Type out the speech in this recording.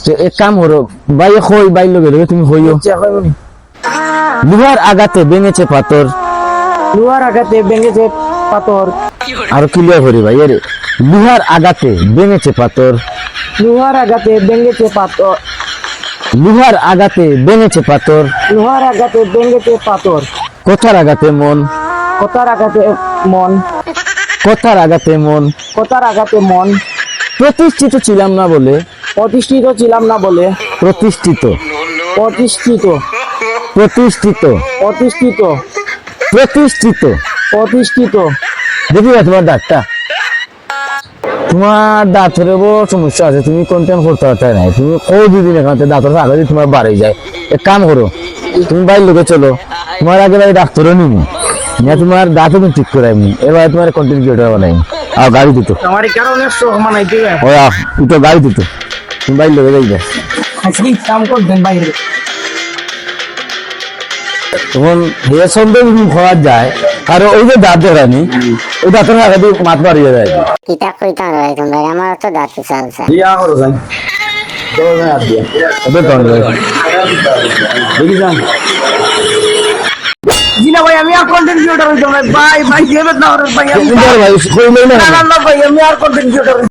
তো এক কাম করো ভাই, হই ভাই লগে লগে তুমি হইও। লোহার আঘাতে ভেঙেছে পাথর। লোহার আঘাতে ভেঙেছে পাথর। আর ক্লিয়ার করি ভাই, আরে লোহার আঘাতে ভেঙেছে পাথর। লোহার আঘাতে ভেঙেছে পাথর। লোহার আঘাতে ভেঙেছে পাথর। লোহার আঘাতে ভেঙেছে পাথর। কথার আঘাতে মন। কথার আঘাতে মন। কথার আঘাতে মন। কথার আঘাতে মন। প্রতিষ্ঠিত ছিলাম না বলে। প্রতিষ্ঠিত ছিলাম না বলে। প্রতিষ্ঠিত। প্রতিষ্ঠিত। প্রতিষ্ঠিত। প্রতিষ্ঠিত। প্রতিষ্ঠিত। প্রতিষ্ঠিত। দেখি না তোমার দাঁতটা, তোমার দাঁতের বড় সমস্যা আছে, তুমি কন্টেন্ট করতে পারতে নাই। তুমি কই দুদিন এখান থেকে দাঁতের আগে তোমার বাড়ি যায়। এক কাম করো, তুমি বাইর লোকে চলো, তোমার আগে বাড়ি ডাক্তারও নিবো না, তোমার দাঁতও তুমি ঠিক করে এমনি। এবার তোমার কন্টেন্ট ক্রিয়েটর বানাই। আর গাড়ি দিত আমার কারণে শোক মানাইতে ও তো গাড়ি দিত, তুমি বাইর লোকে যাইবে। আজকে কাম করবেন বাইরে। তখন হে সন্দেহ খাওয়া যায়, আর ওই যে দাঁত ধরানি, ওই দাঁতের আগে দিয়ে মাত মারিয়ে যায়। কিতা কইতা রয় তোমরা, আমার তো দাঁত চলছে। ইয়া করো যাই তো হাত দিয়া ওদের দন্ড দেখি যান। জিনা ভাই আমি আর কন্টেন্ট ক্রিয়েটর হইতাম না ভাই। ভাই দেবেন না ভাই। ভাই কইলেই না না ভাই আমি আর কন্টেন্ট ক্রিয়েটর